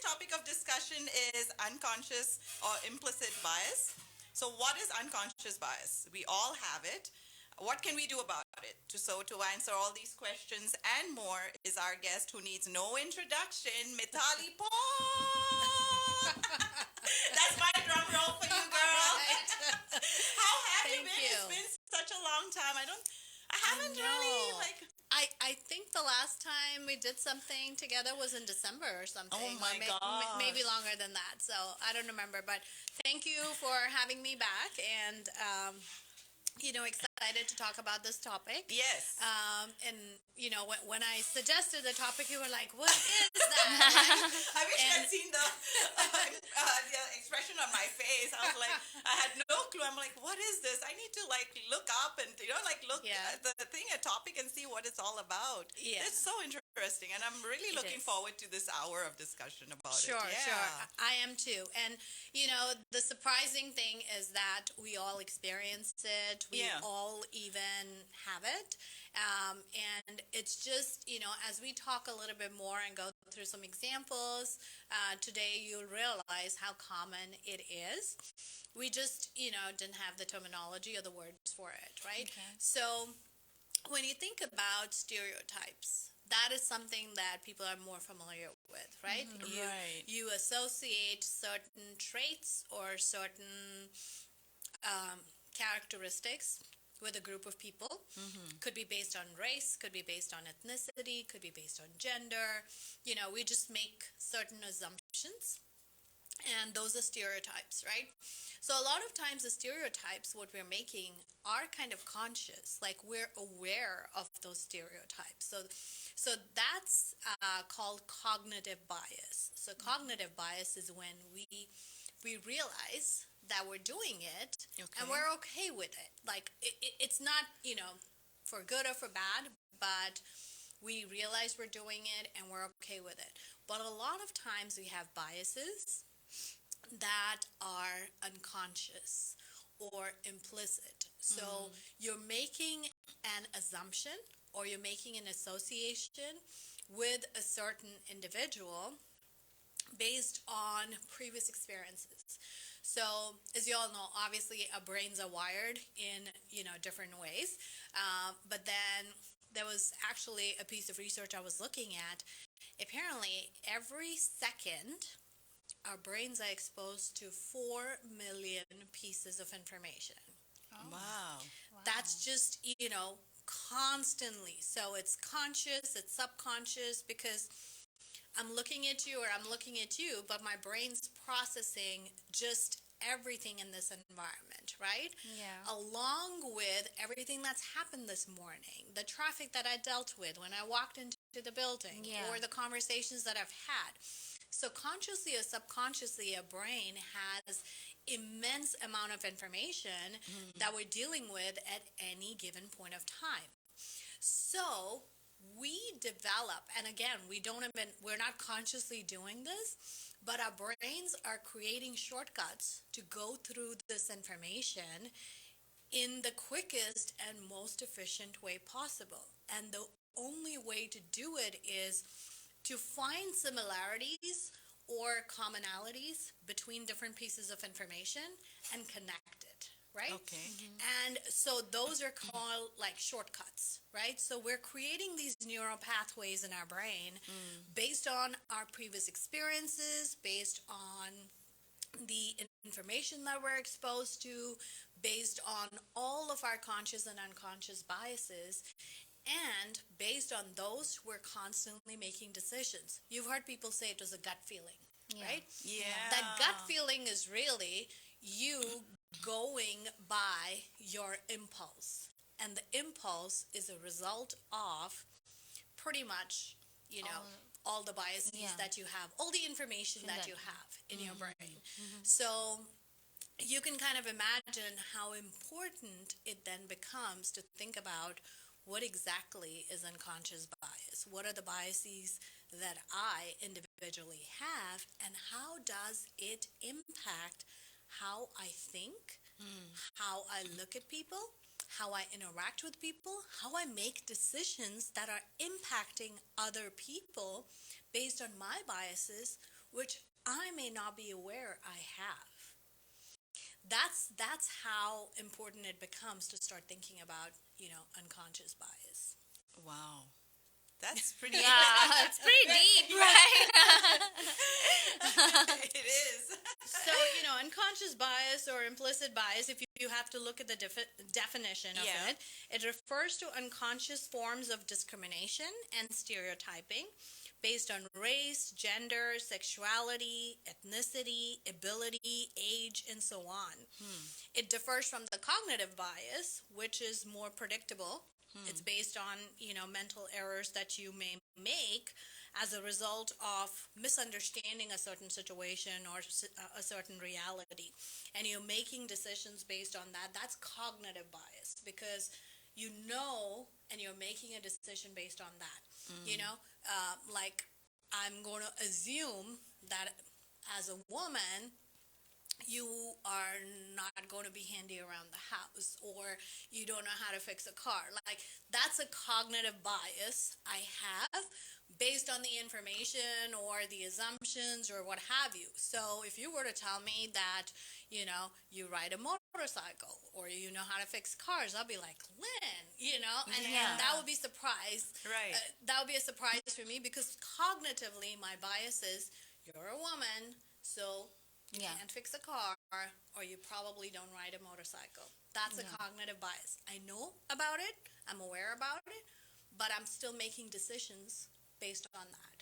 topic of discussion is unconscious or implicit bias. So what is unconscious bias? We all have it. What can we do about it? To answer all these questions and more is our guest who needs no introduction, Mitali Paul. That's my drum roll for you, girl. Right. How have you Thank been? you. It's been such a long time. I haven't know. really like. I think the last time we did something together was in December or something. Oh my or gosh. maybe longer than that. So I don't remember. But thank you for having me back, and excited to talk about this topic. Yes. And when I suggested the topic, you were like, "What is that?" I wish you had seen the expression on my face. I was like, I had no clue. I'm like, what is this? I need to look up and look at the topic and see what it's all about. Yeah. It's so interesting, and I'm really looking forward to this hour of discussion about it. Sure. I am too. And the surprising thing is that we all experience it. We all even have it. And it's just, as we talk a little bit more and go through some examples, today you'll realize how common it is. We just, didn't have the terminology or the words for it, right? Okay. So when you think about stereotypes, that is something that people are more familiar with, right? Right. You associate certain traits or certain characteristics with a group of people. Could be based on race, could be based on ethnicity, could be based on gender. We just make certain assumptions, and those are stereotypes, right? So a lot of times the stereotypes, what we're making, are kind of conscious, like we're aware of those stereotypes. So that's called cognitive bias. So cognitive bias is when we realize that we're doing it, and we're okay with it. Like it's not, for good or for bad, but we realize we're doing it and we're okay with it. But a lot of times we have biases that are unconscious or implicit. So you're making an assumption or you're making an association with a certain individual based on previous experiences. So, as you all know, obviously our brains are wired in, different ways. But then there was actually a piece of research I was looking at. Apparently, every second, our brains are exposed to 4 million pieces of information. Oh. Wow. That's just, constantly. So it's conscious, it's subconscious, because I'm looking at you or I'm looking at you, but my brain's processing just everything in this environment, right? Yeah. Along with everything that's happened this morning, the traffic that I dealt with when I walked into the building, or the conversations that I've had. So consciously or subconsciously, a brain has immense amount of information that we're dealing with at any given point of time. So we develop, and again, we're not consciously doing this, but our brains are creating shortcuts to go through this information in the quickest and most efficient way possible. And the only way to do it is to find similarities or commonalities between different pieces of information and connect it, right? Okay. And so those are called like shortcuts, right? So we're creating these neural pathways in our brain based on our previous experiences, based on the information that we're exposed to, based on all of our conscious and unconscious biases. And based on those, we're constantly making decisions. You've heard people say it was a gut feeling, right? Yeah. That gut feeling is really you going by your impulse. And the impulse is a result of pretty much, all the biases that you have, all the information that you have in your brain. So you can kind of imagine how important it then becomes to think about what exactly is unconscious bias? What are the biases that I individually have, and how does it impact how I think, how I look at people, how I interact with people, how I make decisions that are impacting other people based on my biases, which I may not be aware I have. That's how important it becomes to start thinking about, unconscious bias. Wow. That's pretty. Yeah, it's pretty deep, right? It is. So, unconscious bias or implicit bias, if you have to look at the definition of Yeah. it refers to unconscious forms of discrimination and stereotyping based on race, gender, sexuality, ethnicity, ability, age, and so on. It differs from the cognitive bias, which is more predictable. It's based on, mental errors that you may make as a result of misunderstanding a certain situation or a certain reality. And you're making decisions based on that. That's cognitive bias because and you're making a decision based on that. Like I'm going to assume that as a woman, you are not going to be handy around the house, or you don't know how to fix a car. Like, that's a cognitive bias I have based on the information or the assumptions or what have you. So if you were to tell me that, you ride a motorcycle or you know how to fix cars, I'll be like, Lynn, and that would be surprise. Right. That would be a surprise for me because cognitively my bias is you're a woman, so you can't fix a car, or you probably don't ride a motorcycle. That's a cognitive bias. I know about it, I'm aware about it, but I'm still making decisions based on that.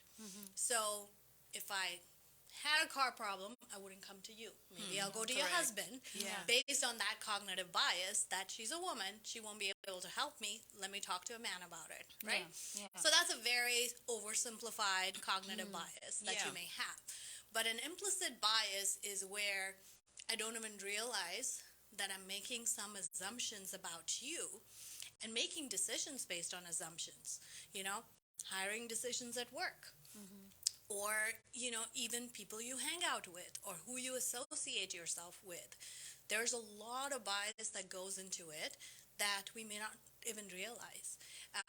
So if I had a car problem, I wouldn't come to you. Maybe I'll go to your husband based on that cognitive bias that she's a woman, she won't be able to help me. Let me talk to a man about it, right? Yeah. So that's a very oversimplified cognitive bias that you may have. But an implicit bias is where I don't even realize that I'm making some assumptions about you and making decisions based on assumptions, hiring decisions at work. Or, even people you hang out with or who you associate yourself with. There's a lot of bias that goes into it that we may not even realize.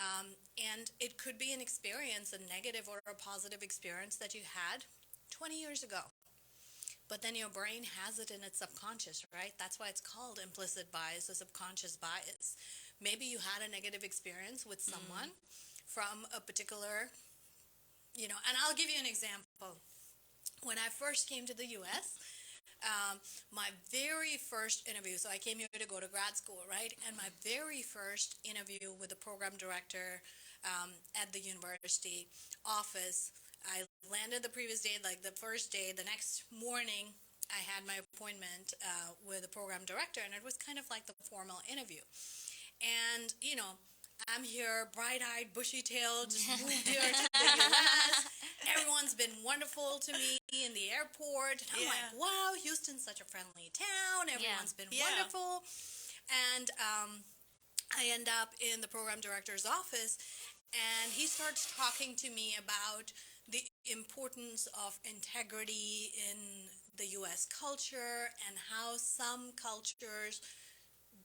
And it could be an experience, a negative or a positive experience that you had 20 years ago. But then your brain has it in its subconscious, right? That's why it's called implicit bias or subconscious bias. Maybe you had a negative experience with someone from a particular, and I'll give you an example. When I first came to the U.S., my very first interview, so I came here to go to grad school, right? And my very first interview with the program director at the university office, I landed the previous day, like the first day. The next morning, I had my appointment with the program director, and it was kind of like the formal interview. And, I'm here, bright-eyed, bushy-tailed, just moved here to the U.S. Everyone's been wonderful to me in the airport. And I'm like, wow, Houston's such a friendly town. Everyone's been wonderful. And I end up in the program director's office, and he starts talking to me about the importance of integrity in the U.S. culture and how some cultures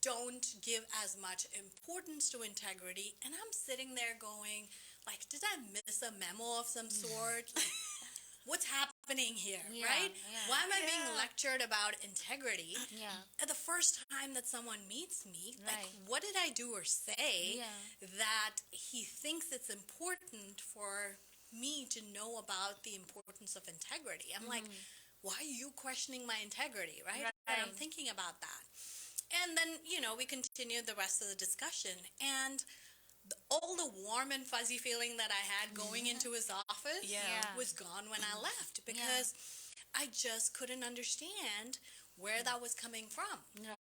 don't give as much importance to integrity. And I'm sitting there going, like, did I miss a memo of some sort? Like, what's happening here, right? Yeah. Why am I being lectured about integrity? Yeah. At the first time that someone meets me, like, Right. what did I do or say that he thinks it's important for me to know about the importance of integrity? I'm like, why are you questioning my integrity, right? And I'm thinking about that. And then, we continued the rest of the discussion. And all the warm and fuzzy feeling that I had going into his office was gone when I left because I just couldn't understand where that was coming from.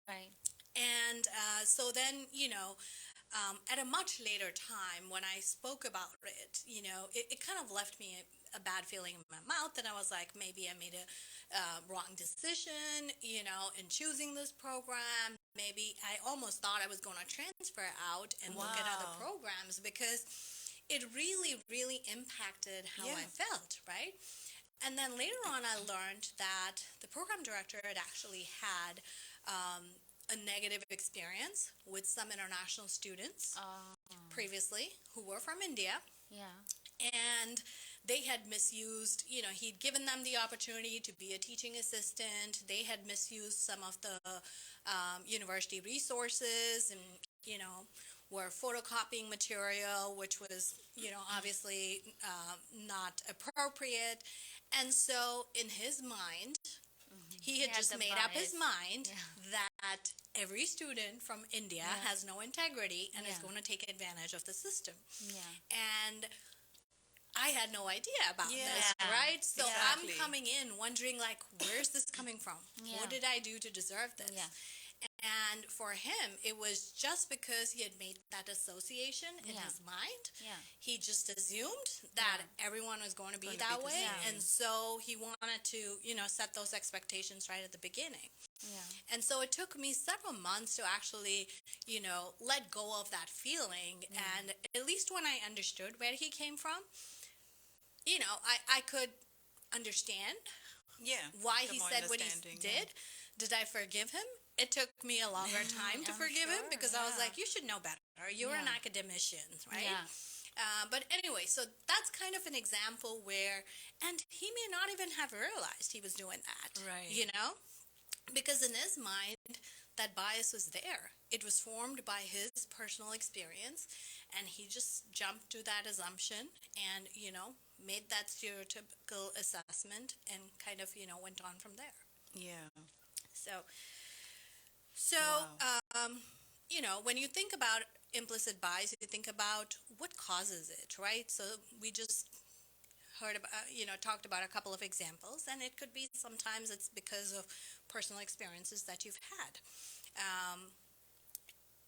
Right. And so then, at a much later time when I spoke about it, it kind of left me a bad feeling in my mouth. And I was like, maybe I made a wrong decision, in choosing this program. Maybe I almost thought I was going to transfer out and look at other programs because it really, really impacted how I felt, right? And then later on, I learned that the program director had actually had a negative experience with some international students previously who were from India. Yeah. And they had misused, he'd given them the opportunity to be a teaching assistant. They had misused some of the university resources and, were photocopying material, which was, obviously not appropriate. And so in his mind, he had just made up his mind that every student from India has no integrity and is going to take advantage of the system. And I had no idea about this, right? So I'm coming in wondering, like, where's this coming from? What did I do to deserve this? And for him, it was just because he had made that association in his mind. He just assumed that everyone was going to be that way. And so he wanted to, set those expectations right at the beginning. And so it took me several months to actually, let go of that feeling. And at least when I understood where he came from, I could understand why he said what he did. Did I forgive him? It took me a longer time to forgive him because I was like, you should know better. You're an academician, right? But anyway, so that's kind of an example where, and he may not even have realized he was doing that, because in his mind, that bias was there. It was formed by his personal experience, and he just jumped to that assumption and, made that stereotypical assessment and kind of, went on from there. So, when you think about implicit bias, you think about what causes it, right? So we just heard about, talked about a couple of examples, and it could be sometimes it's because of personal experiences that you've had.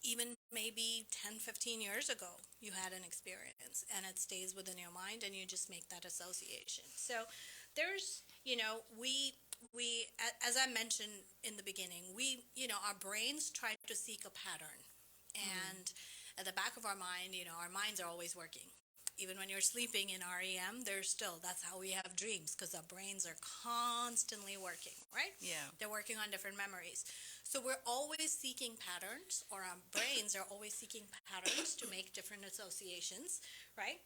Even maybe 10, 15 years ago, you had an experience, and it stays within your mind, and you just make that association. So there's, we, as I mentioned in the beginning, our brains try to seek a pattern. And at the back of our mind, our minds are always working. Even when you're sleeping in REM, that's how we have dreams, because our brains are constantly working, right? They're working on different memories. So we're always seeking patterns, or our brains are always seeking patterns to make different associations, right?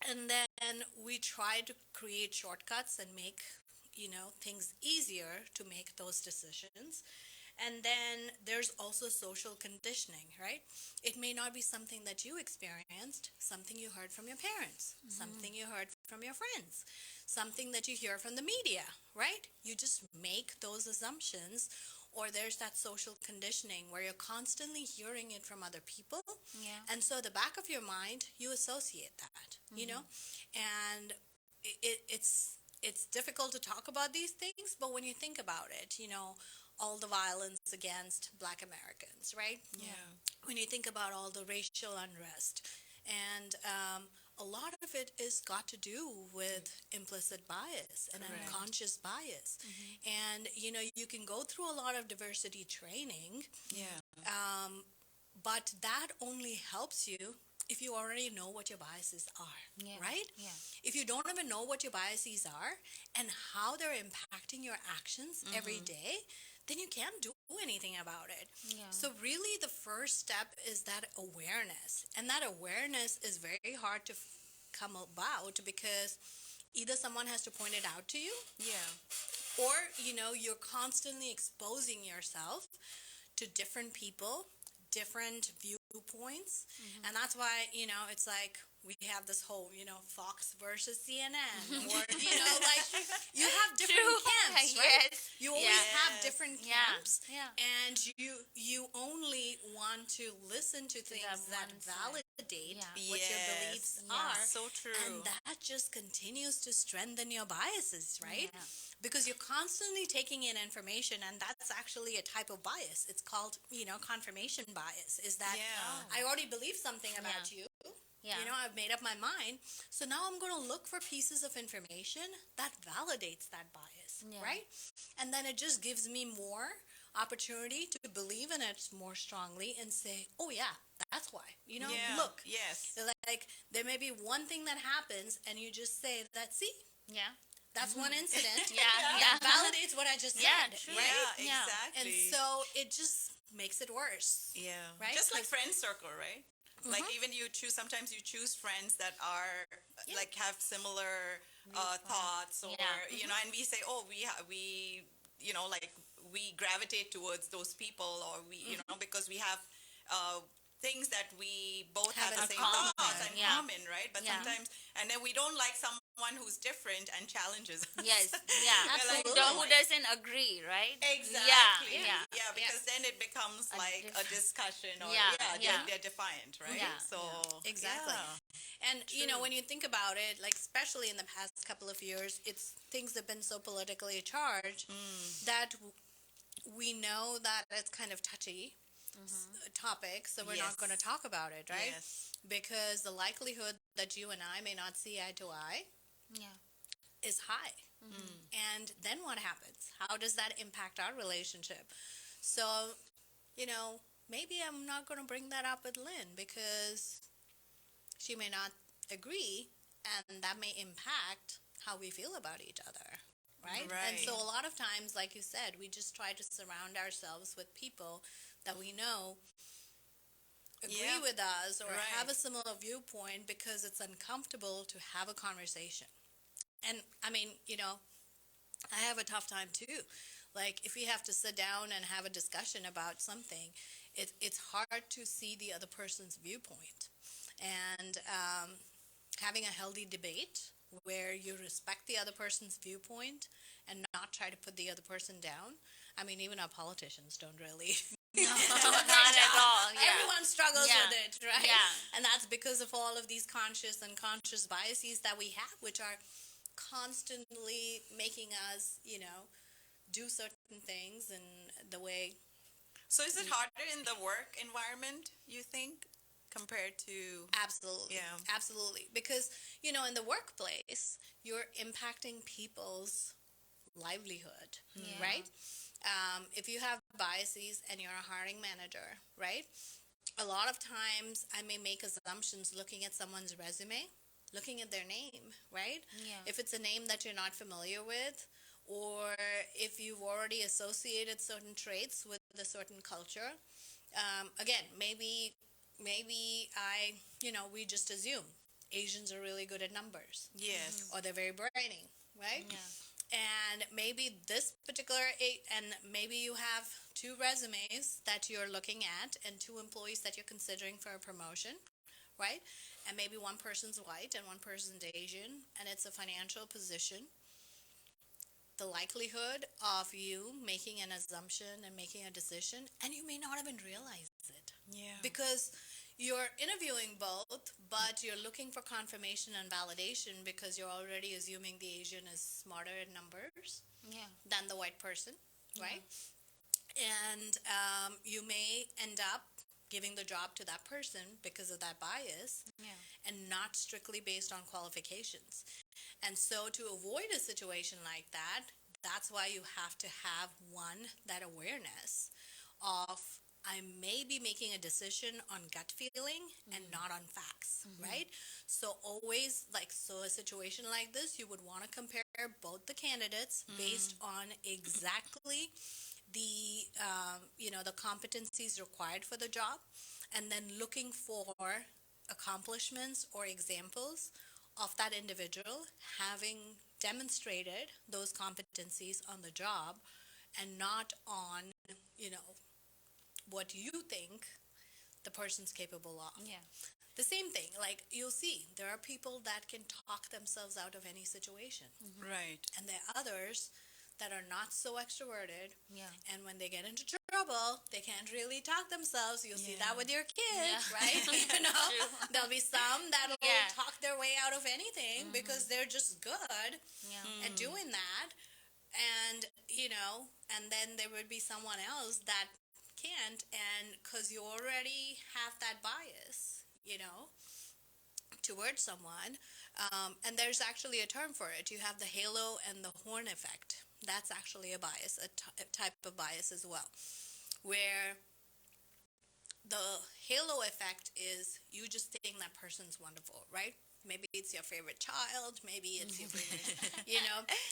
And then we try to create shortcuts and make things easier to make those decisions. And then there's also social conditioning, right? It may not be something that you experienced, something you heard from your parents, something you heard from your friends, something that you hear from the media, right? You just make those assumptions, or there's that social conditioning where you're constantly hearing it from other people. And so the back of your mind, you associate that, and it's difficult to talk about these things, but when you think about it, all the violence against Black Americans, right? When you think about all the racial unrest, and a lot of it is got to do with implicit bias and unconscious bias. And, you can go through a lot of diversity training, but that only helps you if you already know what your biases are, right? If you don't even know what your biases are and how they're impacting your actions every day, then you can't do anything about it. So really the first step is that awareness. And that awareness is very hard to come about because either someone has to point it out to you, or, you're constantly exposing yourself to different people, different viewpoints. And that's why, it's like we have this whole, Fox versus CNN, or, you have different camps, right? You always have different camps, and you only want to listen to things that validate what your beliefs are. So true. And that just continues to strengthen your biases, right? Because you're constantly taking in information, and that's actually a type of bias. It's called, confirmation bias, is that I already believe something about you. I've made up my mind. So now I'm going to look for pieces of information that validates that bias, right? And then it just gives me more opportunity to believe in it more strongly and say, oh, yeah, that's why. Look. Like, there may be one thing that happens, and you just say that, see? That's one incident. That validates what I just said, right? Exactly. And so it just makes it worse. Right? Just like friend circle, right? Like even sometimes you choose friends that are like have similar thoughts, or and we say, oh, we like we gravitate towards those people, or we because we have things that we both have the same thoughts and common, right? But sometimes, and then we don't like someone who's different and challenges us. Yes, yeah. Like, Who doesn't agree, right? Exactly. Yeah. Because then it becomes like a discussion, or they're defiant, right? Yeah. So Exactly. And when you think about it, like especially in the past couple of years, things have been so politically charged that we know that it's kind of touchy topic, so we're not going to talk about it, right? Yes. Because the likelihood that you and I may not see eye to eye is high. And then what happens? How does that impact our relationship? So, maybe I'm not going to bring that up with Lynn because she may not agree, and that may impact how we feel about each other, right? And so a lot of times, like you said, we just try to surround ourselves with people that we know agree with us or have a similar viewpoint because it's uncomfortable to have a conversation. And I mean, I have a tough time too. Like if we have to sit down and have a discussion about something, it's hard to see the other person's viewpoint. And having a healthy debate where you respect the other person's viewpoint and not try to put the other person down. I mean, even our politicians don't really. No, not at all. Yeah. Everyone struggles with it, right? Yeah. And that's because of all of these conscious and unconscious biases that we have, which are constantly making us, do certain things in the way. So is it harder in the work environment, you think, compared to... Absolutely. Yeah. Absolutely. Because, in the workplace, you're impacting people's livelihood, right? If you have biases and you're a hiring manager, right? A lot of times I may make assumptions looking at someone's resume, looking at their name, right? Yeah. If it's a name that you're not familiar with, or if you've already associated certain traits with a certain culture, again, maybe we just assume Asians are really good at numbers. Yes. Or they're very brainy, right? Yeah. And maybe this particular, and maybe you have 2 resumes that you're looking at and 2 employees that you're considering for a promotion, right? And maybe one person's white and one person's Asian, and it's a financial position. The likelihood of you making an assumption and making a decision, and you may not even realize it. Yeah. Because you're interviewing both, but you're looking for confirmation and validation because you're already assuming the Asian is smarter in numbers than the white person, right? And you may end up giving the job to that person because of that bias and not strictly based on qualifications. And so to avoid a situation like that, that's why you have to have that awareness of I may be making a decision on gut feeling and not on facts, right? So always, a situation like this, you would want to compare both the candidates based on exactly the, the competencies required for the job, and then looking for accomplishments or examples of that individual having demonstrated those competencies on the job and not on, what you think the person's capable of. Yeah. The same thing, you'll see, there are people that can talk themselves out of any situation. Right. And there are others that are not so extroverted. Yeah. And when they get into trouble, they can't really talk themselves. You'll see that with your kids, right? There'll be some that'll talk their way out of anything because they're just good at doing that. And, and then there would be someone else that can't, and because you already have that bias, towards someone, and there's actually a term for it. You have the halo and the horn effect. That's actually a bias, a type of bias as well, where the halo effect is you just think that person's wonderful, right? Maybe it's your favorite child, maybe it's your favorite,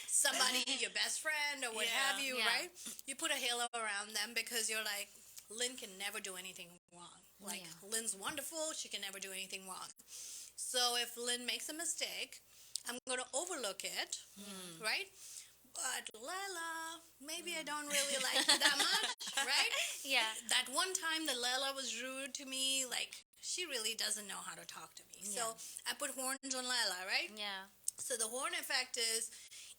somebody, your best friend or what have you, right? You put a halo around them because you're like, Lynn can never do anything wrong. Like, Yeah. Lynn's wonderful. She can never do anything wrong. So if Lynn makes a mistake, I'm going to overlook it, right? But Layla, maybe I don't really like you that much, right? Yeah. That one time that Layla was rude to me, like, she really doesn't know how to talk to me. So Yeah. I put horns on Layla, right? Yeah. So the horn effect is,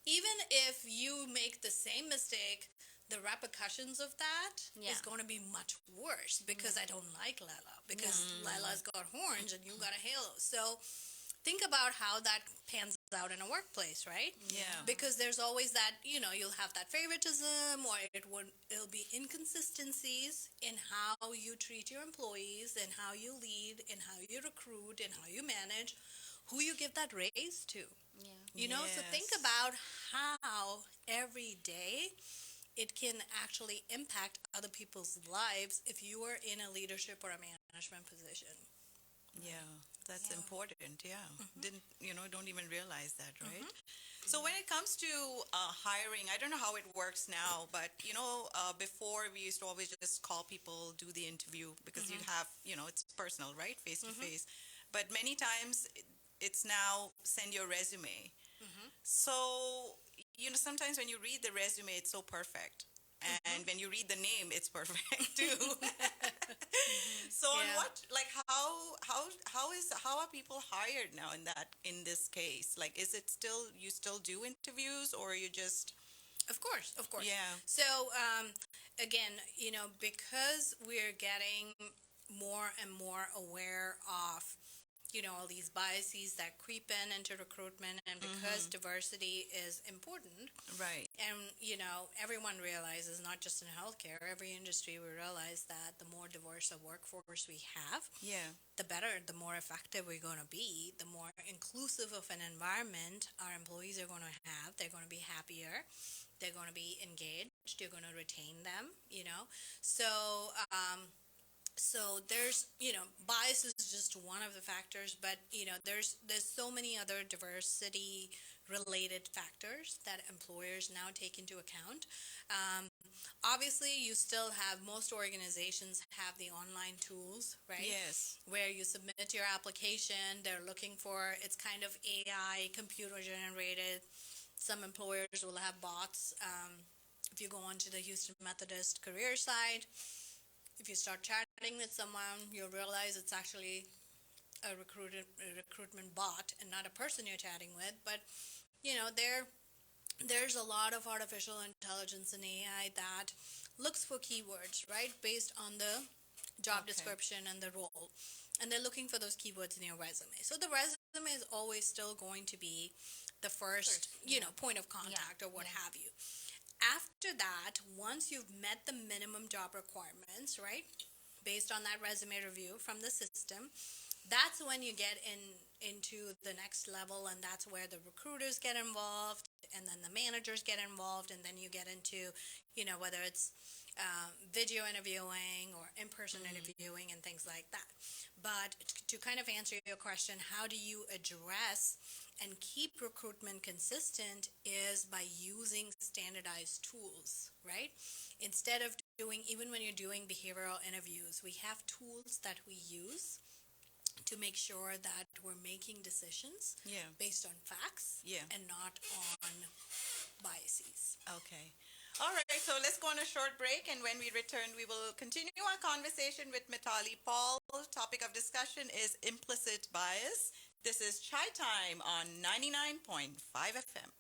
even if you make the same mistake, the repercussions of that is Yeah. going to be much worse because I don't like Layla, because Layla's got horns and you got a halo. So think about how that pans out in a workplace, right? Yeah. Because there's always that, you'll have that favoritism, or it'll be inconsistencies in how you treat your employees, and how you lead, and how you recruit, and how you manage, who you give that raise to. Yeah. So think Yes. about how every day it can actually impact other people's lives if you are in a leadership or a management position. Yeah, that's important. Yeah. Don't even realize that, right? So when it comes to hiring, I don't know how it works now, but before we used to always just call people, do the interview because you have, it's personal, right? Face to face. But many times it's now send your resume. So, sometimes when you read the resume, it's so perfect. And when you read the name, it's perfect too. So on Yeah. what, like, how are people hired now in this case? Like, is it still, you still do interviews, or you just, Of course, of course. yeah, So, again, because we're getting more and more aware of, all these biases that creep into recruitment, and because diversity is important, right, and, everyone realizes, not just in healthcare, every industry, we realize that the more diverse a workforce we have, yeah, the better, the more effective we're going to be, the more inclusive of an environment our employees are going to have. They're going to be happier. They're going to be engaged. You're going to retain them. So there's, bias is just one of the factors, but, there's so many other diversity related factors that employers now take into account. Obviously, you still have, most organizations have the online tools, right? yes, Where you submit your application, they're looking for, it's kind of AI, computer generated. Some employers will have bots. If you go onto the Houston Methodist career site, if you start chatting with someone, you'll realize it's actually a recruitment bot and not a person you're chatting with. But there's a lot of artificial intelligence and AI that looks for keywords, right, based on the job Okay. description and the role. And they're looking for those keywords in your resume. So the resume is always still going to be the first, point of contact or what have you. After that, once you've met the minimum job requirements, right, based on that resume review from the system, that's when you get into the next level, and that's where the recruiters get involved, and then the managers get involved, and then you get into, whether it's video interviewing or in-person interviewing and things like that. But to kind of answer your question, how do you address and keep recruitment consistent, is by using standardized tools, right? Instead of doing, even when you're doing behavioral interviews, we have tools that we use to make sure that we're making decisions yeah, based on facts yeah. and not on biases. Okay. All right, so let's go on a short break, and when we return, we will continue our conversation with Mitali Paul. Topic of discussion is implicit bias. This is Chai Time on 99.5 FM.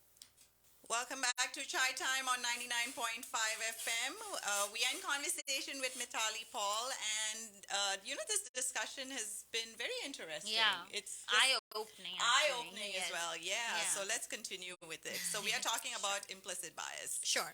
Welcome back to Chai Time on 99.5 FM. We are in conversation with Mitali Paul, and this discussion has been very interesting. Yeah. It's Eye-opening. eye-opening Yes. as well. Yeah. Yeah. So let's continue with it. So we are talking about implicit bias. Sure.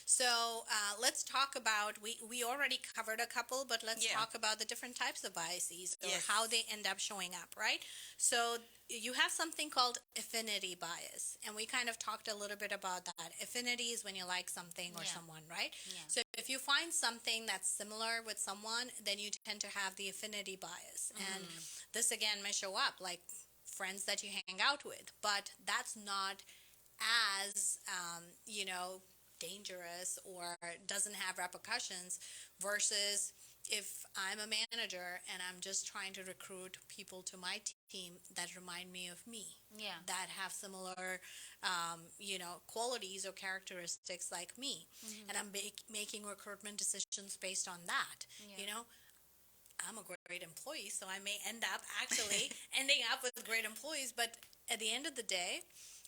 So let's talk about, we already covered a couple, but let's Yeah. talk about the different types of biases, or Yes. how they end up showing up, right? So you have something called affinity bias, and we kind of talked a little bit about that. Affinity is when you like something or Yeah. someone, right? Yeah. So if you find something that's similar with someone, then you tend to have the affinity bias. And this again may show up like friends that you hang out with, but that's not as dangerous or doesn't have repercussions versus if I'm a manager and I'm just trying to recruit people to my team that remind me of me, Yeah. that have similar, qualities or characteristics like me, and I'm making recruitment decisions based on that, Yeah. I'm a great employee, so I may end up actually ending up with great employees, but at the end of the day,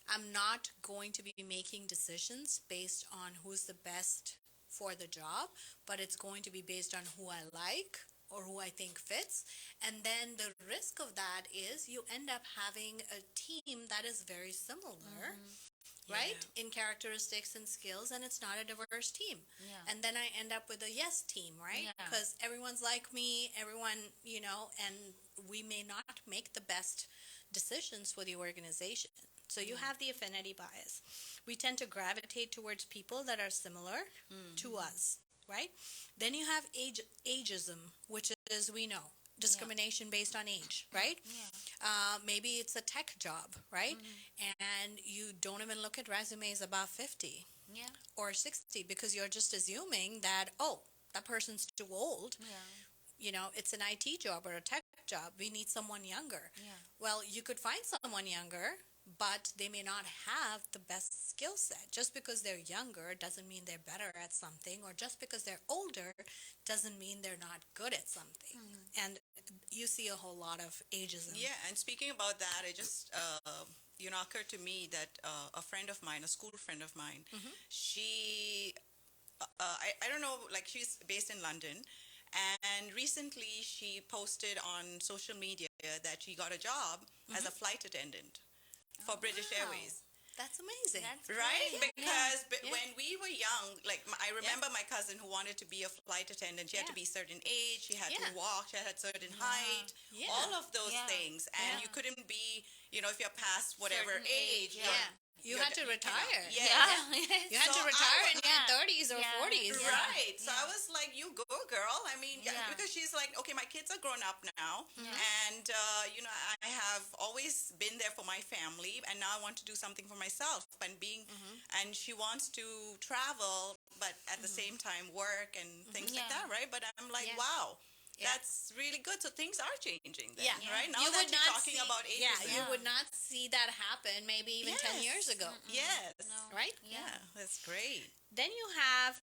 I'm not going to be making decisions based on who's the best for the job, but it's going to be based on who I like or who I think fits. And then the risk of that is you end up having a team that is very similar, right, in characteristics and skills, and it's not a diverse team. Yeah. And then I end up with a yes team, right? Yeah. Because everyone's like me, everyone, and we may not make the best decisions for the organization. So you have the affinity bias. We tend to gravitate towards people that are similar to us, right? Then you have ageism, which is, we know, discrimination based on age, right? Yeah. Maybe it's a tech job, right? And you don't even look at resumes above 50 Yeah. or 60 because you're just assuming that, oh, that person's too old. Yeah. It's an IT job or a tech job. We need someone younger. Yeah. Well, you could find someone younger, but they may not have the best skill set. Just because they're younger doesn't mean they're better at something, or just because they're older doesn't mean they're not good at something. And you see a whole lot of ageism. Yeah, and speaking about that, it just occurred to me that a friend of mine, a school friend of mine, she, I don't know, like she's based in London, and recently she posted on social media that she got a job as a flight attendant for British Wow. Airways. That's amazing. That's Right? great. Because Yeah. when we were young, like I remember my cousin who wanted to be a flight attendant. She had to Yeah. be certain age, she had Yeah. to walk, she had certain height, Yeah. all of those Yeah. things. And Yeah. you couldn't be, if you're past whatever Certain age. age, Yeah. You had to cannot. retire. Yeah. You had So to retire in your Yeah. 30s or Yeah. 40s. Yeah. Right. So I was like, you go, girl. I mean, Yeah. because she's like, okay, my kids are grown up now. And, I have always been there for my family. And now I want to do something for myself. And she wants to travel, but at the same time work and things like Yeah. that, right? But I'm like, Yeah. wow. Yeah. That's really good. So things are changing then, Yeah. right? Now You that would you're not talking see- about ages. Yeah, you would not see that happen maybe even 10 years ago, Yes. No. right? Yeah, that's great. Then you have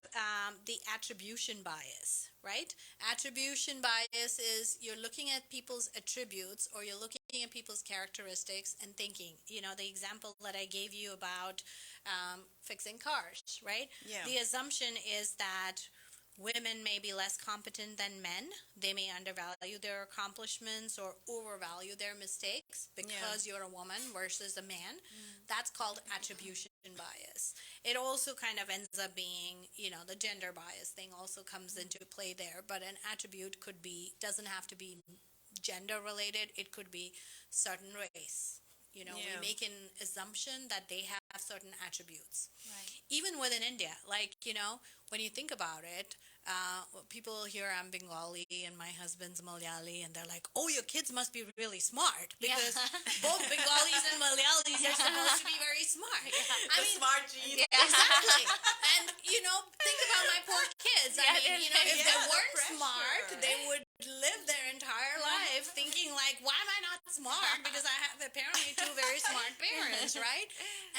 the attribution bias, right? Attribution bias is you're looking at people's attributes or you're looking at people's characteristics and thinking, the example that I gave you about fixing cars, right? Yeah. The assumption is that women may be less competent than men. They may undervalue their accomplishments or overvalue their mistakes because you're a woman versus a man. That's called attribution bias. It also kind of ends up being, the gender bias thing also comes into play there. But an attribute doesn't have to be gender related. It could be certain race. We make an assumption that they have certain attributes. Right. Even within India, like, when you think about it, people hear I'm Bengali and my husband's Malayali, and they're like, oh, your kids must be really smart because both Bengalis and Malayalis are supposed to be very smart. The smart gene. Exactly. And, think about my poor kids. Yeah, if yeah, they the weren't pressure. smart, they would live their entire life thinking like, why am I not smart? Because I have apparently two very smart parents, right?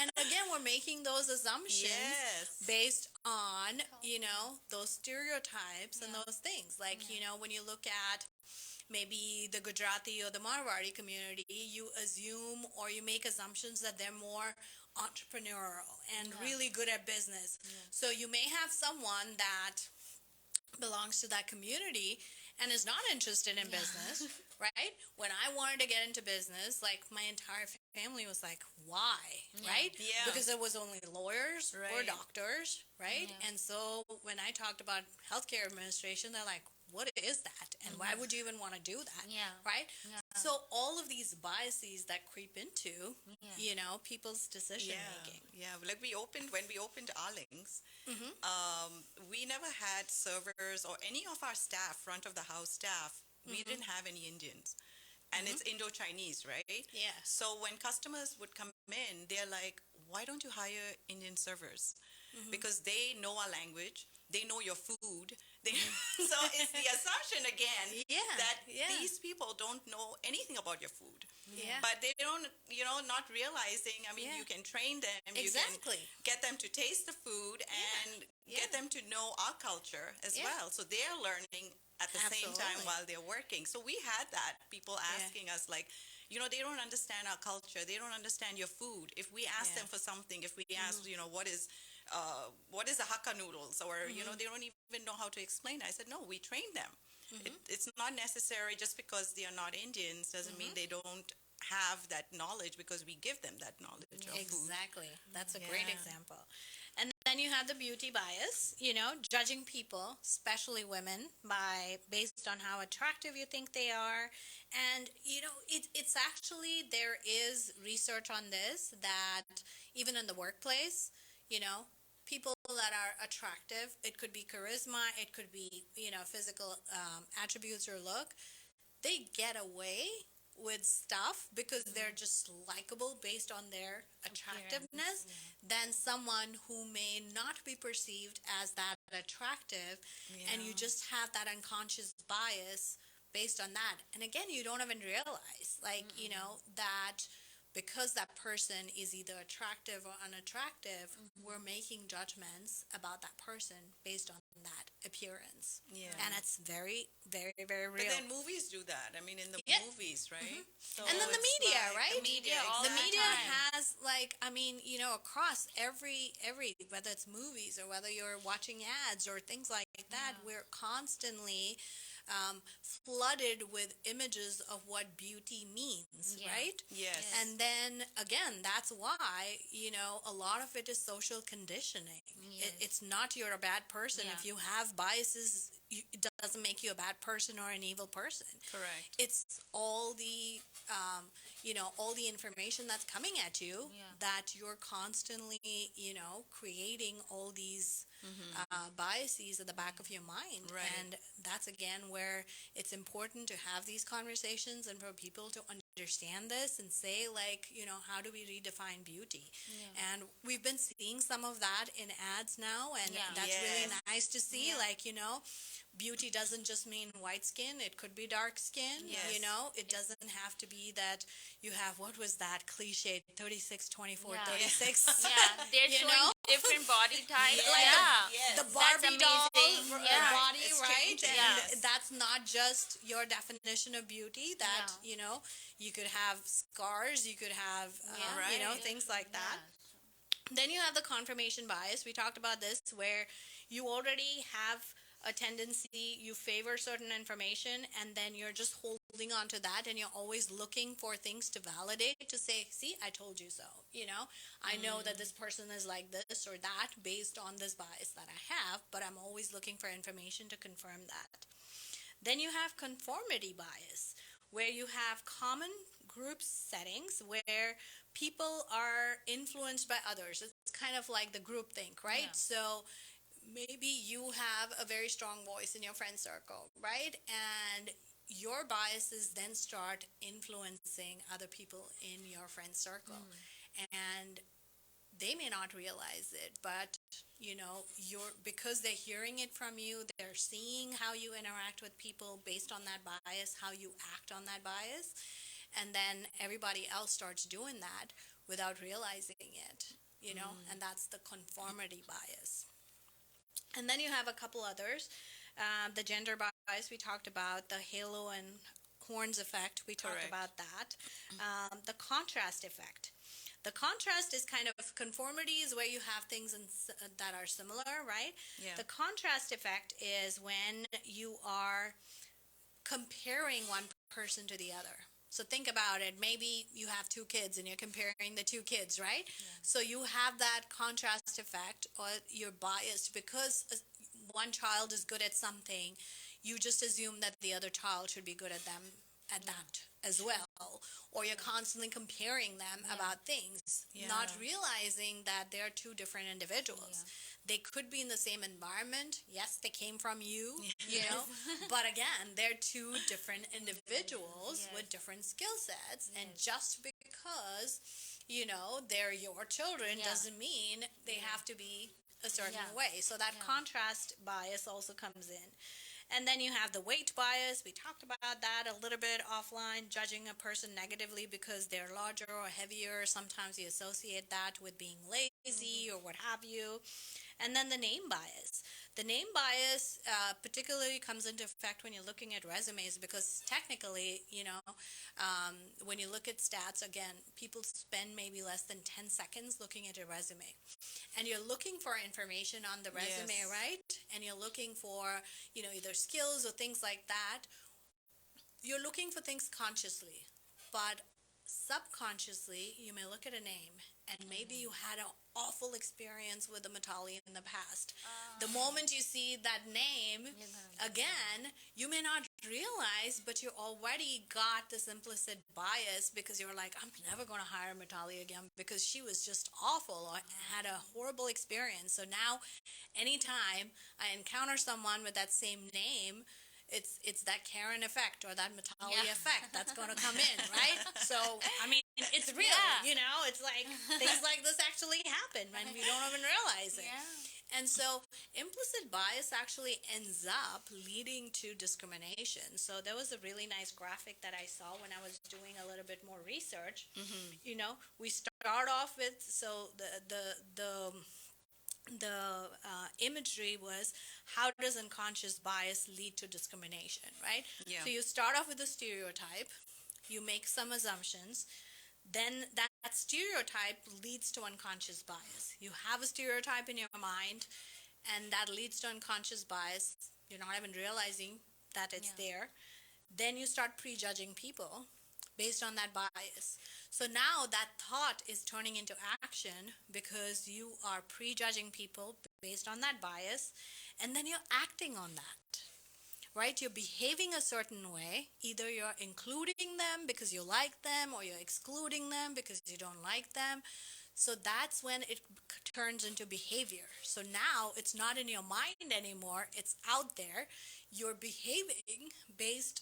And again, we're making those assumptions Yes. based on, those stereotypes and those things. Like, when you look at maybe the Gujarati or the Marwari community, you assume or you make assumptions that they're more entrepreneurial and really good at business. So you may have someone that belongs to that community and is not interested in business, right? When I wanted to get into business, like my entire family was like, why, right? Yeah. Because there was only lawyers or Right. doctors, right? Yeah. And so when I talked about healthcare administration, they're like, what is that? And why would you even want to do that? Yeah. Right? Yeah. So all of these biases that creep into, Yeah. people's decision making. Yeah. Like when we opened Arling's, we never had servers or any of our staff, front of the house staff. We didn't have any Indians. And it's Indo-Chinese, right? Yeah. So when customers would come in, they're like, why don't you hire Indian servers? because they know our language, they know your food. So it's the assumption again that these people don't know anything about your food. Yeah. But they don't, not realizing, I mean, you can train them, Exactly. you can get them to taste the food and get them to know our culture as well. So they're learning at the same time while they're working. So we had that, people asking us like, they don't understand our culture. They don't understand your food. If we ask them for something, if we ask, what is a Hakka noodles, or, they don't even know how to explain it. I said, no, we train them. It's not necessary just because they are not Indians doesn't mean they don't have that knowledge, because we give them that knowledge of food. Exactly. That's a great example. And then you have the beauty bias, judging people, especially women, based on how attractive you think they are. And, it's actually, there is research on this, that even in the workplace, people that are attractive, it could be charisma, it could be, physical attributes or look, they get away with stuff because they're just likable based on their attractiveness than someone who may not be perceived as that attractive, and you just have that unconscious bias based on that. And again, you don't even realize, like, that because that person is either attractive or unattractive, we're making judgments about that person based on that appearance. Yeah. And it's very, very, very real. But then movies do that. I mean, in the movies, right? So and then the media, right? The media all the media time. has, like, I mean, across every, whether it's movies or whether you're watching ads or things like that, we're constantly flooded with images of what beauty means, right? Yes. And then again, that's why, a lot of it is social conditioning. It's not you're a bad person. If you have biases, it doesn't make you a bad person or an evil person. Correct. It's all the all the information that's coming at you that you're constantly, creating all these biases at the back of your mind. Right. And that's again where it's important to have these conversations and for people to understand this and say, like, how do we redefine beauty? And we've been seeing some of that in ads now, and that's really nice to see. Like, beauty doesn't just mean white skin. It could be dark skin. Yes. It doesn't have to be that you have, what was that cliche, 36, 24, Yeah. 36. They're showing different body types. The Barbie doll amazing. body, It's right? changing. And that's not just your definition of beauty. That, you could have scars, you could have, things like that. Then you have the confirmation bias. We talked about this, where you already have a tendency, you favor certain information, and then you're just holding on to that, and you're always looking for things to validate, to say, see, I told you so. I know that this person is like this or that based on this bias that I have, but I'm always looking for information to confirm that. Then you have conformity bias, where you have common group settings where people are influenced by others. It's kind of like the group think, right? So maybe you have a very strong voice in your friend circle, right? And your biases then start influencing other people in your friend circle. And they may not realize it, but because they're hearing it from you, they're seeing how you interact with people based on that bias, how you act on that bias, and then everybody else starts doing that without realizing it, and that's the conformity bias. And then you have a couple others. The gender bias we talked about, the halo and horns effect, we talked about that. The contrast effect. The contrast is kind of conformity is where you have things that are similar, right? Yeah. The contrast effect is when you are comparing one person to the other. So think about it. Maybe you have two kids and you're comparing the two kids, right? So you have that contrast effect, or you're biased because one child is good at something. You just assume that the other child should be good at that as well. Or you're constantly comparing them about things, not realizing that they're two different individuals. They could be in the same environment. Yes, they came from you, but again, they're two different individuals with different skill sets. And just because, they're your children doesn't mean they have to be a certain Yeah. way. So that Yeah. contrast bias also comes in. And then you have the weight bias. We talked about that a little bit offline, judging a person negatively because they're larger or heavier. Sometimes you associate that with being lazy or what have you. And then the name bias. The name bias particularly comes into effect when you're looking at resumes because technically, when you look at stats, again, people spend maybe less than 10 seconds looking at a resume. And you're looking for information on the resume, Yes. right? And you're looking for, either skills or things like that. You're looking for things consciously, but subconsciously, you may look at a name and maybe you had an awful experience with a Mitali in the past. The moment you see that name again, you may not realize, but you already got this implicit bias because you're like, I'm never going to hire Mitali again because she was just awful or had a horrible experience. So now, anytime I encounter someone with that same name, it's that Karen effect or that Mitali effect that's going to come in, right? So, I mean, it's real, it's like things like this actually happen and we don't even realize it. Yeah. And so implicit bias actually ends up leading to discrimination. So there was a really nice graphic that I saw when I was doing a little bit more research. We start off with, so the imagery was how does unconscious bias lead to discrimination, right? Yeah. So you start off with a stereotype, you make some assumptions, then that stereotype leads to unconscious bias. You have a stereotype in your mind, and that leads to unconscious bias. You're not even realizing that it's there. Then you start prejudging people based on that bias. So now that thought is turning into action because you are prejudging people based on that bias, and then you're acting on that. Right? You're behaving a certain way. Either you're including them because you like them, or you're excluding them because you don't like them. So that's when it turns into behavior. So now it's not in your mind anymore, it's out there. You're behaving based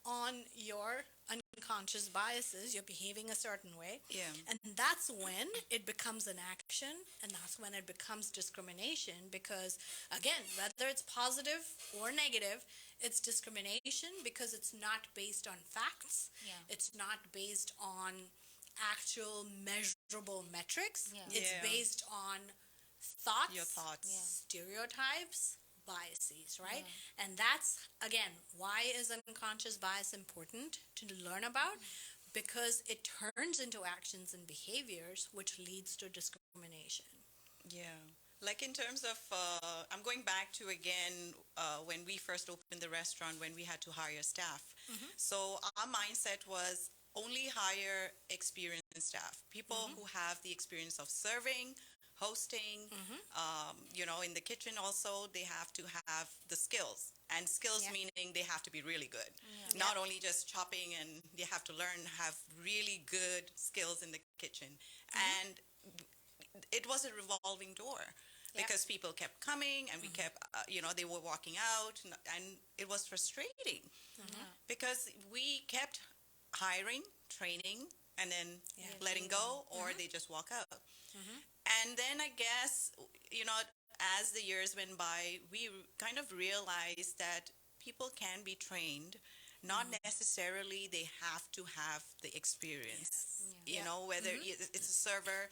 on your unconscious biases. You're behaving a certain way. Yeah. And that's when it becomes an action, and that's when it becomes discrimination because, again, whether it's positive or negative, it's discrimination because it's not based on facts. Yeah. It's not based on actual measurable metrics. Yeah. It's Yeah. based on thoughts, Your thoughts. stereotypes, biases, right? And that's, again, why is unconscious bias important to learn about? Because it turns into actions and behaviors which leads to discrimination. Yeah. Like in terms of, I'm going back to again when we first opened the restaurant, when we had to hire staff. So our mindset was only hire experienced staff, people who have the experience of serving, hosting, in the kitchen also, they have to have the skills. And skills meaning they have to be really good. Not only just chopping, and they have to learn, have really good skills in the kitchen. And it was a revolving door because people kept coming and we kept, they were walking out and it was frustrating because we kept hiring, training, and then letting go, or they just walk out. And then I guess, as the years went by, we kind of realized that people can be trained. Not necessarily they have to have the experience. Whether it's a server.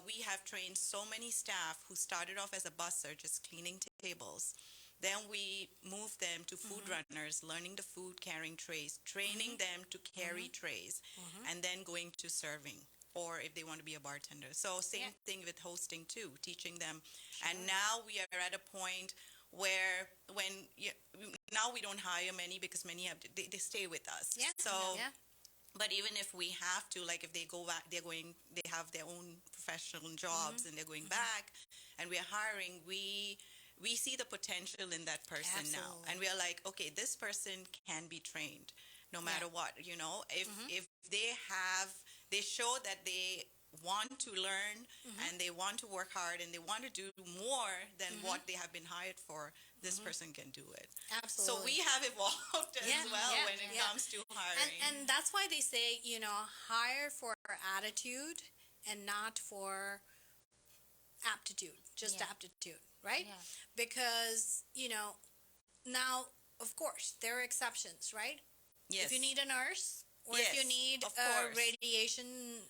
We have trained so many staff who started off as a busser, just cleaning tables. Then we moved them to food runners, learning the food, carrying trays, training them to carry trays, and then going to serving, or if they want to be a bartender. So same thing with hosting too, teaching them. And now we are at a point where now we don't hire many because many they stay with us. But even if we have to, like if they go back, they have their own professional jobs and they're going back, and we're hiring, we see the potential in that person now, and we are like, okay, this person can be trained no matter what. If they show that they want to learn and they want to work hard and they want to do more than what they have been hired for, this person can do it. Absolutely. So we have evolved as well when it comes to hiring. And that's why they say, hire for attitude and not for aptitude. just Yeah. aptitude, right? Yeah. Because, now, of course, there are exceptions, right? Yes. If you need a nurse, or if you Yes, need of a course. radiation,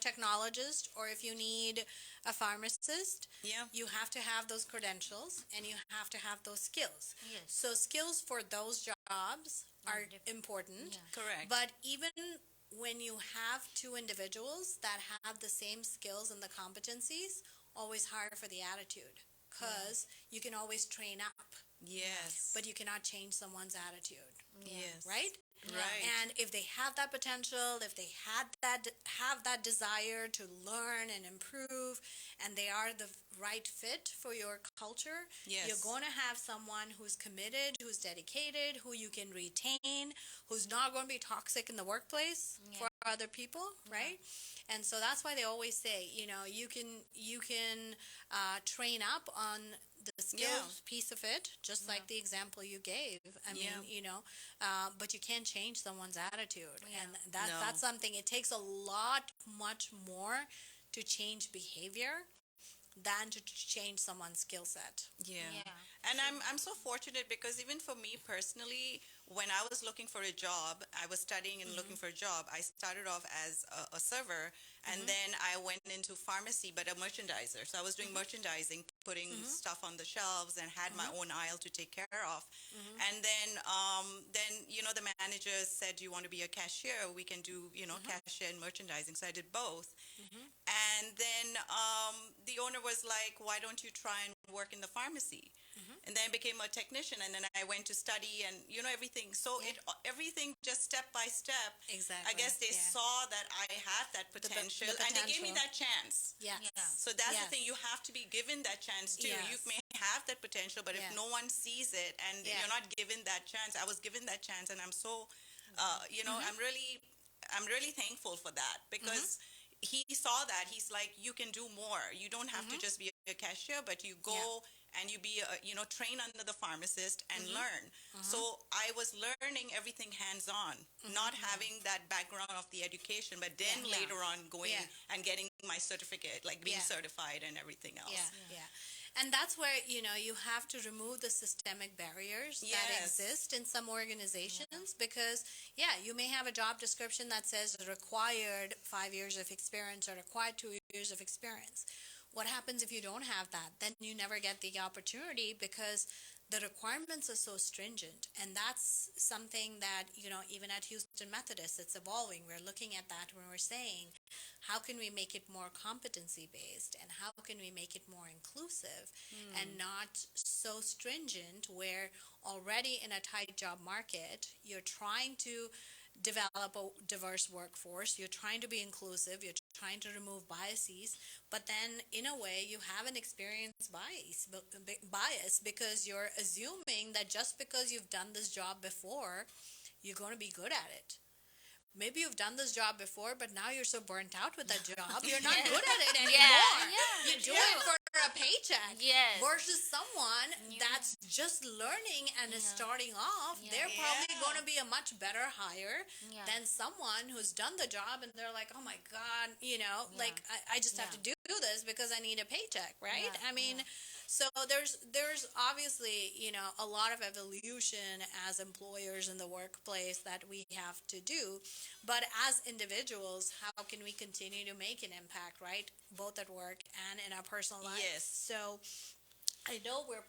technologist, or if you need a pharmacist, Yeah. you have to have those credentials and you have to have those skills. Yes. So skills for those jobs are different. important. Yeah. Correct. But even when you have two individuals that have the same skills and the competencies, always hire for the attitude, because you can always train up, Yes. but you cannot change someone's attitude, Yes. right? Right. And if they have that potential, if they have that desire to learn and improve, and they are the right fit for your culture, Yes. you're going to have someone who's committed, who's dedicated, who you can retain, who's not going to be toxic in the workplace for other people, right? And so that's why they always say, you can train up on the skills piece of it, just like the example you gave. I mean, but you can't change someone's attitude, and that's something. It takes a lot, much more to change behavior than to change someone's skill set. Yeah. Yeah. And I'm so fortunate because even for me personally, when I was looking for a job, I was studying and looking for a job. I started off as a server, and then I went into pharmacy, but a merchandiser. So I was doing merchandising, putting stuff on the shelves, and had my own aisle to take care of. And then the manager said, "You want to be a cashier? We can do cashier and merchandising." So I did both. And then the owner was like, "Why don't you try and work in the pharmacy?" And then I became a technician, and then I went to study and everything. So everything just step by step. Exactly. I guess they saw that I had that potential, and they gave me that chance. Yes. Yeah. So that's the thing, you have to be given that chance too. Yes. You may have that potential, but if no one sees it and you're not given that chance, I was given that chance, and I'm so, I'm really thankful for that, because he saw that. He's like, you can do more. You don't have to just be a cashier, but you go and you be, train under the pharmacist and learn. So I was learning everything hands-on, not having that background of the education, but then later on going and getting my certificate, like being certified and everything else. Yeah. And that's where, you have to remove the systemic barriers that exist in some organizations, because, you may have a job description that says required 5 years of experience or required 2 years of experience. What happens if you don't have that? Then you never get the opportunity, because the requirements are so stringent. And that's something that, even at Houston Methodist, it's evolving. We're looking at that when we're saying, how can we make it more competency-based, and how can we make it more inclusive and not so stringent, where already in a tight job market, you're trying to develop a diverse workforce, you're trying to be inclusive, you're trying to remove biases, but then in a way you have an experience bias, because you're assuming that just because you've done this job before, you're going to be good at it. Maybe you've done this job before, but now you're so burnt out with that job, you're not good at it anymore. You do it for a paycheck. Versus someone that's just learning and is starting off, they're probably going to be a much better hire than someone who's done the job and they're like, oh my God, like I just have to do this because I need a paycheck, right? I mean, so there's obviously, a lot of evolution as employers in the workplace that we have to do. But as individuals, how can we continue to make an impact, right? Both at work and in our personal lives. Yes. So I know we've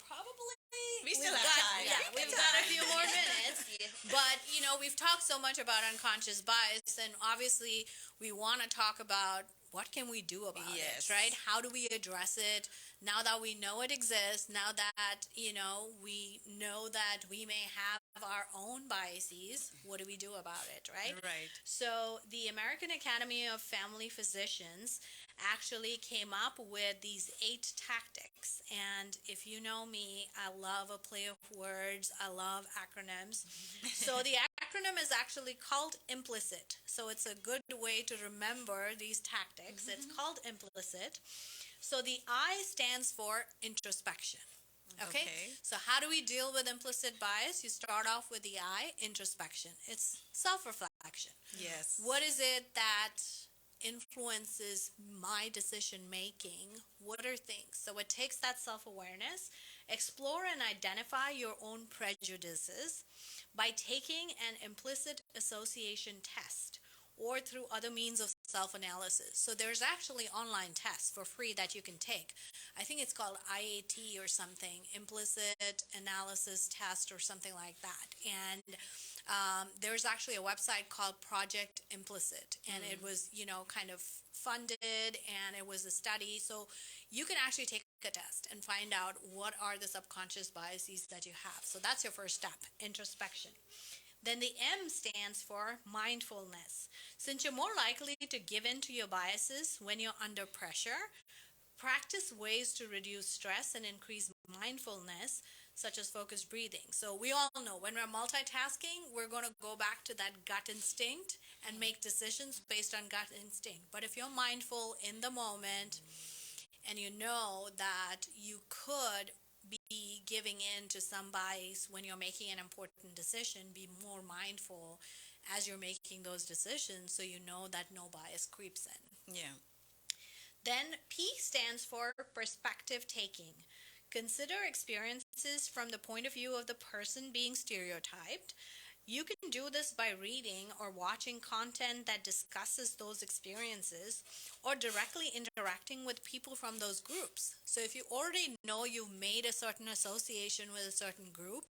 still have time. We've got a few more minutes. But, we've talked so much about unconscious bias, and obviously we want to talk about what can we do about it, right? How do we address it? Now that we know it exists, now that, we know that we may have our own biases, what do we do about it, right? Right. So the American Academy of Family Physicians actually came up with these 8 tactics. And if you know me, I love a play of words. I love acronyms. So the acronym is actually called Implicit. So it's a good way to remember these tactics. It's called Implicit. So the I stands for introspection. Okay? So how do we deal with implicit bias? You start off with the I, introspection. It's self-reflection. Yes. What is it that influences my decision making, what are things? So it takes that self-awareness. Explore and identify your own prejudices by taking an implicit association test or through other means of self-analysis. So there's actually online tests for free that you can take. I think it's called IAT or something, implicit analysis test or something like that. And there's actually a website called Project Implicit, and it was, kind of funded, and it was a study. So you can actually take a test and find out what are the subconscious biases that you have. So that's your first step, introspection. Then the M stands for mindfulness. Since you're more likely to give in to your biases when you're under pressure, practice ways to reduce stress and increase mindfulness, such as focused breathing. So we all know when we're multitasking, we're going to go back to that gut instinct and make decisions based on gut instinct. But if you're mindful in the moment and you know that you could be giving in to some bias when you're making an important decision, be more mindful as you're making those decisions so you know that no bias creeps in. Yeah. Then P stands for perspective taking. Consider experiences from the point of view of the person being stereotyped. You can do this by reading or watching content that discusses those experiences or directly interacting with people from those groups. So if you already know you've made a certain association with a certain group,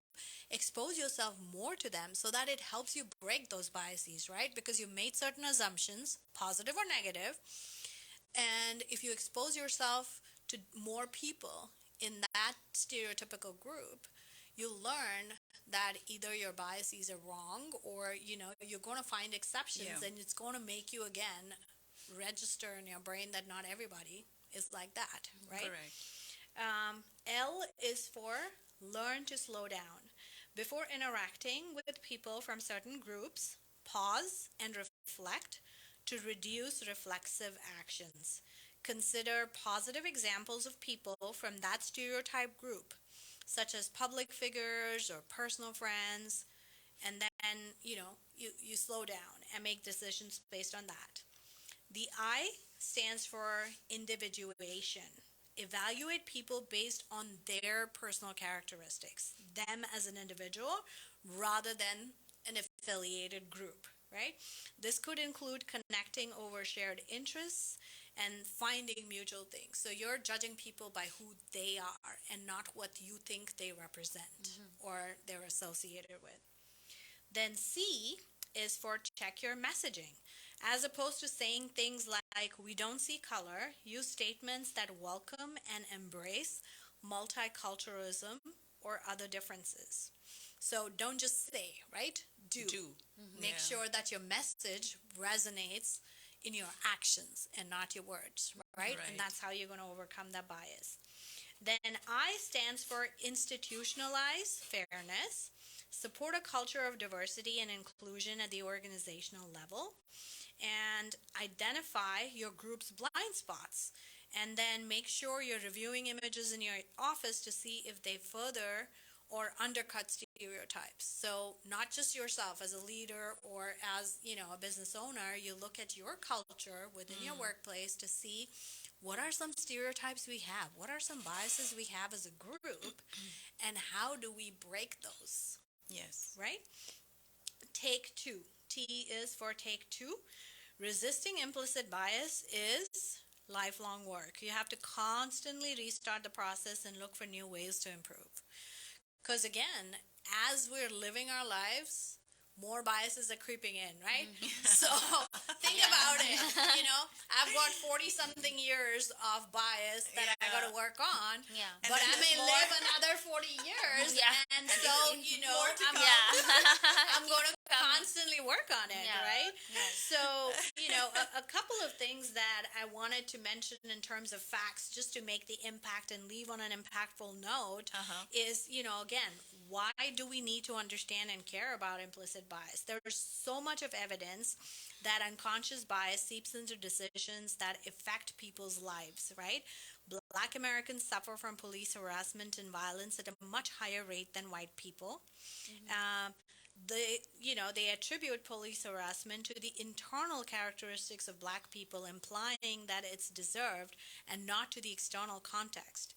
expose yourself more to them so that it helps you break those biases, right? Because you've made certain assumptions, positive or negative, and if you expose yourself to more people in that stereotypical group, you'll learn that either your biases are wrong or, you're going to find exceptions, and it's going to make you, again, register in your brain that not everybody is like that, right? Correct. L is for learn to slow down. Before interacting with people from certain groups, pause and reflect to reduce reflexive actions. Consider positive examples of people from that stereotype group, such as public figures or personal friends, and then, you slow down and make decisions based on that. The I stands for individuation. Evaluate people based on their personal characteristics, them as an individual, rather than an affiliated group, right? This could include connecting over shared interests and finding mutual things. So you're judging people by who they are and not what you think they represent or they're associated with. Then C is for check your messaging. As opposed to saying things like, we don't see color, use statements that welcome and embrace multiculturalism or other differences. So don't just say, right? Do. Make sure that your message resonates in your actions and not your words, right? And that's how you're going to overcome that bias. Then I stands for Institutionalize Fairness. Support a culture of diversity and inclusion at the organizational level. And identify your group's blind spots. And then make sure you're reviewing images in your office to see if they further or undercut stereotypes. So not just yourself as a leader or as, a business owner, you look at your culture within your workplace to see what are some stereotypes we have, what are some biases we have as a group, and how do we break those? Yes. Right? Take two. T is for take two. Resisting implicit bias is lifelong work. You have to constantly restart the process and look for new ways to improve. Because again, as we're living our lives, more biases are creeping in, right? So think about it. I've got 40-something years of bias that I got to work on, but I may live another 40 years, and so, I'm going to constantly work on it, right? So, a couple of things that I wanted to mention in terms of facts, just to make the impact and leave on an impactful note, is, again, why do we need to understand and care about implicit bias? There's so much of evidence that unconscious bias seeps into decisions that affect people's lives, right? Black Americans suffer from police harassment and violence at a much higher rate than white people. they attribute police harassment to the internal characteristics of black people, implying that it's deserved and not to the external context.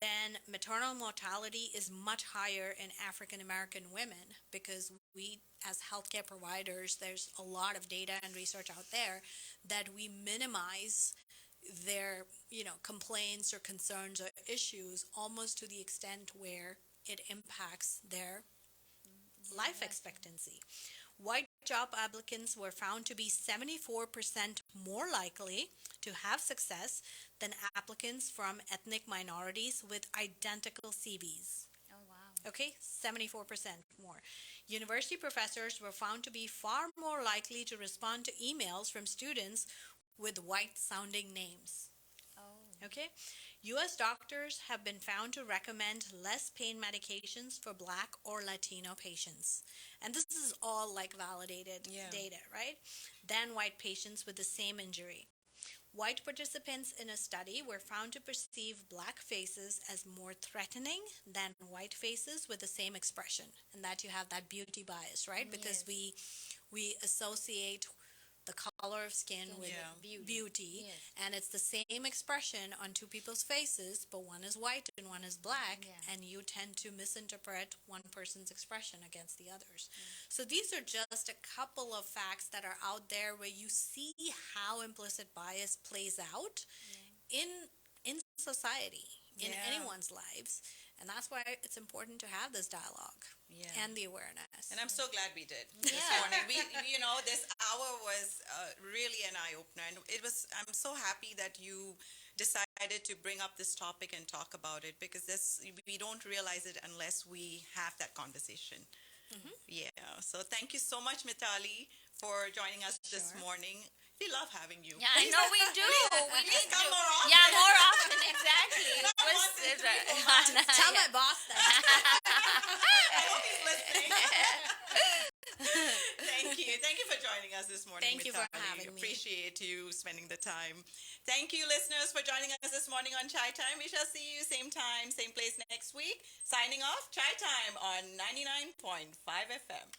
Then maternal mortality is much higher in African American women because we, as healthcare providers, there's a lot of data and research out there that we minimize their, complaints or concerns or issues almost to the extent where it impacts their life expectancy. White job applicants were found to be 74% more likely to have success than applicants from ethnic minorities with identical CVs. Oh, wow. Okay, 74% more. University professors were found to be far more likely to respond to emails from students with white-sounding names. Oh. Okay? U.S. doctors have been found to recommend less pain medications for Black or Latino patients. And this is all validated data, right? Than white patients with the same injury. White participants in a study were found to perceive Black faces as more threatening than white faces with the same expression. And that you have that beauty bias, right? Because we associate the color of skin with beauty. Yes. And it's the same expression on two people's faces, but one is white and one is black, and you tend to misinterpret one person's expression against the others. So these are just a couple of facts that are out there where you see how implicit bias plays out in society, in anyone's lives. And that's why it's important to have this dialogue and the awareness. And I'm so glad we did this morning. This hour was really an eye-opener. And I'm so happy that you decided to bring up this topic and talk about it, because we don't realize it unless we have that conversation. Mm-hmm. Yeah. So thank you so much, Mitali, for joining us this morning. We love having you. Yeah, I know we do. We need come to. more often. Yeah, more often, exactly. Tell my boss that. I hope he's listening. Thank you for joining us this morning. Thank you for having me. Appreciate you spending the time. Thank you, listeners, for joining us this morning on Chai Time. We shall see you same time, same place next week. Signing off, Chai Time on 99.5 FM.